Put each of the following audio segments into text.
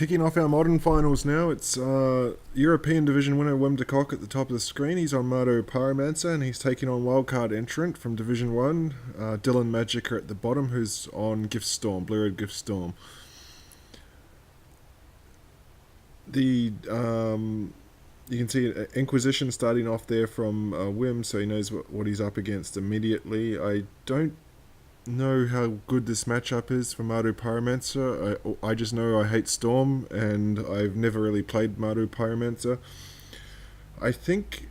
Kicking off our modern finals now. It's European Division winner Wim de Cock at the top of the screen. He's on Mardu Pyromancer and he's taking on wildcard entrant from Division 1, Dylan Magika at the bottom, who's on Gift Storm, Blue Red Gift Storm. You can see Inquisition starting off there from Wim, so he knows what he's up against immediately. I don't know how good this matchup is for Mardu Pyromancer. I just know I hate Storm, and I've never really played Mardu Pyromancer. I think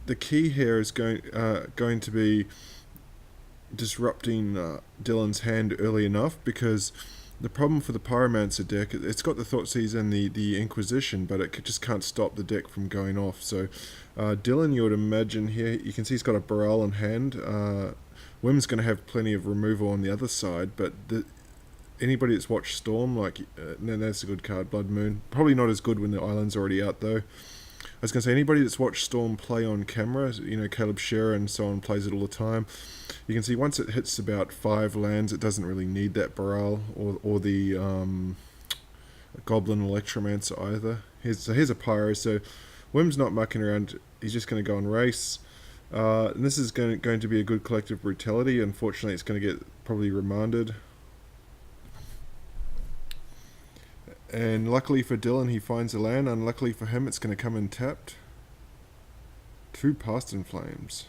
the key here is going to be disrupting Dylan's hand early enough, because the problem for the Pyromancer deck, it's got the Thoughtseize and the Inquisition, but it just can't stop the deck from going off. So Dylan, you would imagine here, you can see he's got a Baral in hand. Wim's going to have plenty of removal on the other side, but anybody that's watched Storm, that's a good card, Blood Moon. Probably not as good when the island's already out, though. I was going to say, anybody that's watched Storm play on camera, Caleb Scherer and so on plays it all the time. You can see once it hits about 5 lands, it doesn't really need that Baral or the Goblin Electromancer either. Here's a Pyro, so Wim's not mucking around. He's just going to go and race. And this is going to be a good collective brutality. Unfortunately, it's going to get probably remanded. And luckily for Dylan, he finds a land. Unluckily for him, it's going to come in tapped. 2 Past in Flames.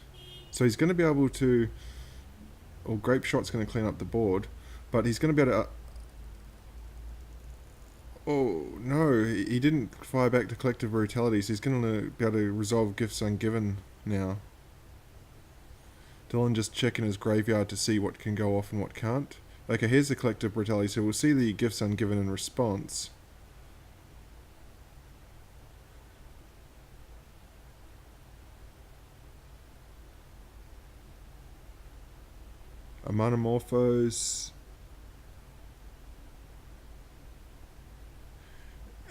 So he's going to be able to... Well, Grape Shot's going to clean up the board, but he's going to be able to... Oh, no, he didn't fire back to collective brutality, so he's going to be able to resolve Gifts Ungiven now. Dylan just checking his graveyard to see what can go off and what can't. Okay, here's the collective brutality, so we'll see the Gifts Ungiven in response. A Monomorphose.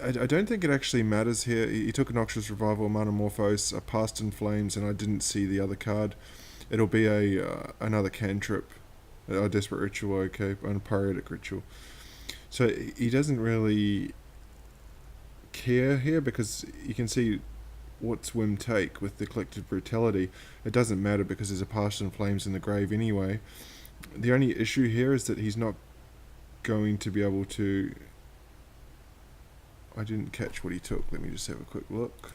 I don't think it actually matters here. He took a Noxious Revival, a Monomorphose, a Past in Flames, and I didn't see the other card. It'll be another cantrip, a Desperate Ritual, okay, and a Pyretic Ritual. So he doesn't really care here, because you can see what's Wim take with the collective brutality. It doesn't matter because there's a Past in Flames in the grave anyway. The only issue here is that he's not going to be able to... I didn't catch what he took. Let me just have a quick look.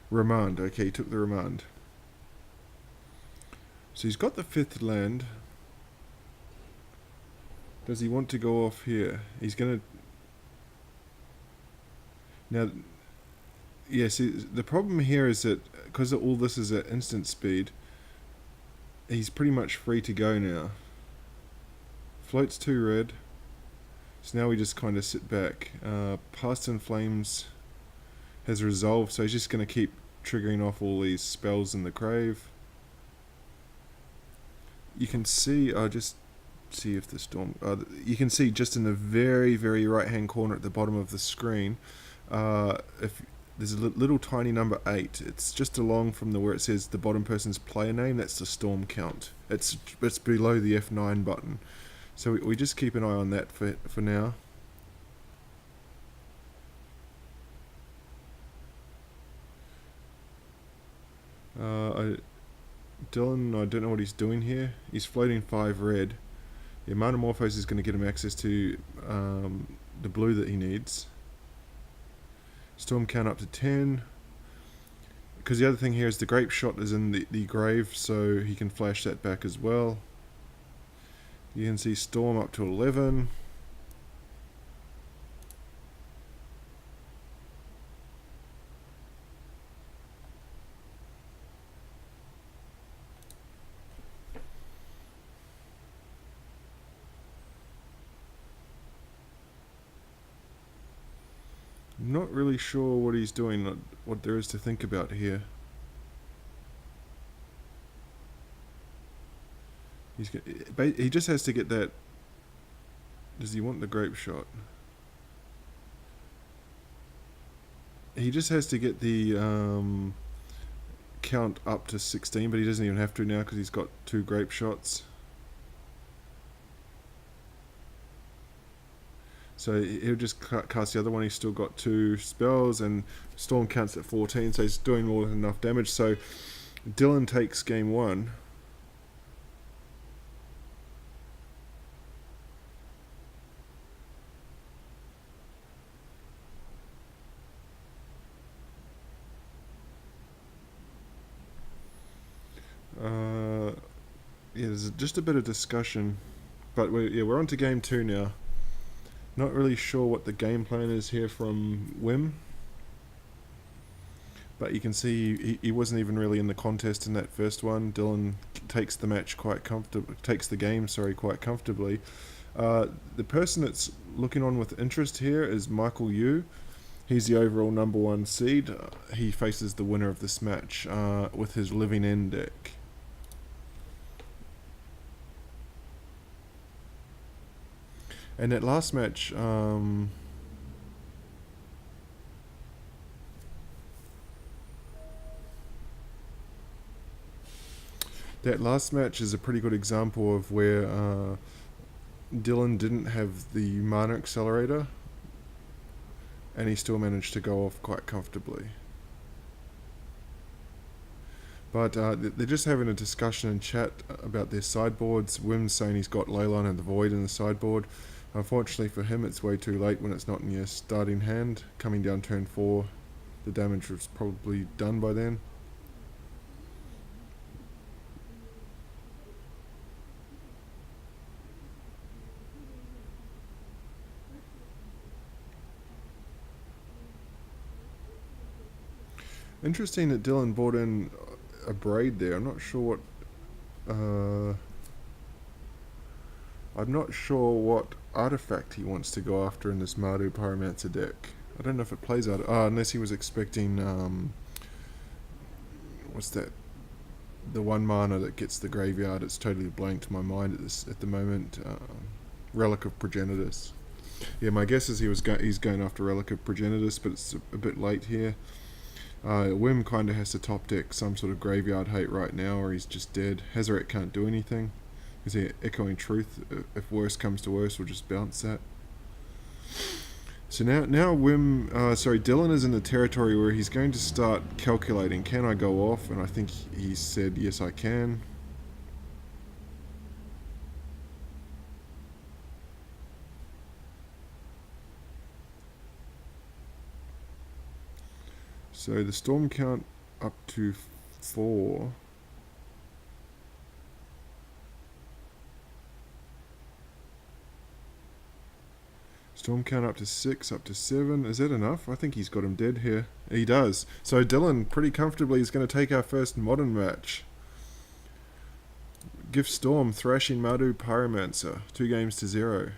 Remand. Okay, he took the Remand. So he's got the 5th land. Does he want to go off here? He's going to... Now, yes, the problem here is that because all this is at instant speed, he's pretty much free to go now. Floats 2 red. So now we just kind of sit back. Past in Flames has resolved, so he's just going to keep triggering off all these spells in the grave. You can see, I'll just see if the Storm... you can see just in the very, very right-hand corner at the bottom of the screen, if there's a little tiny number 8. It's just along from where it says the bottom person's player name. That's the Storm count. It's below the F9 button. So we just keep an eye on that for now. Dylan, I don't know what he's doing here. He's floating 5 red. The Monomorphose is going to get him access to the blue that he needs. Storm count up to 10. Because the other thing here is the Grape Shot is in the grave, so he can flash that back as well. You can see Storm up to 11. I'm not really sure what he's doing, what there is to think about here. He just has to get that. Does he want the Grape Shot? He just has to get the count up to 16, but he doesn't even have to now because he's got 2 Grape Shots. So he'll just cast the other one. He's still got 2 spells, and Storm counts at 14, so he's doing more than enough damage. So Dylan takes game 1. Yeah, there's just a bit of discussion, but we're on to game 2 now. Not really sure what the game plan is here from Wim, but you can see he wasn't even really in the contest in that first one. Dylan takes the match quite comfortably, takes the game, sorry, quite comfortably. The person that's looking on with interest here is Michael Yu. He's the overall number 1 seed. He faces the winner of this match with his Living End deck. And that last match, is a pretty good example of where Dylan didn't have the mana accelerator, and he still managed to go off quite comfortably. But they're just having a discussion and chat about their sideboards. Wim's saying he's got Leyline and the Void in the sideboard. Unfortunately for him, it's way too late when it's not in your starting hand. Coming down turn 4, the damage was probably done by then. Interesting that Dylan bought in a Braid there. I'm not sure what artifact he wants to go after in this Mardu Pyromancer deck. I don't know if it plays out. Unless he was expecting what's that? The 1 mana that gets the graveyard. It's totally blanked my mind at the moment. Relic of Progenitus. Yeah, my guess is he's going after Relic of Progenitus, but it's a bit late here. Wim kind of has to top deck some sort of graveyard hate right now, or he's just dead. Hazoret can't do anything. Is he Echoing Truth? If worse comes to worse, we'll just bounce that. So now Dylan is in the territory where he's going to start calculating, can I go off? And I think he said, yes, I can. So the storm count up to 4. Storm count up to 6, up to 7. Is that enough? I think he's got him dead here. He does. So Dylan pretty comfortably is going to take our first modern match. Gift Storm thrashing Mardu Pyromancer. 2 games to 0.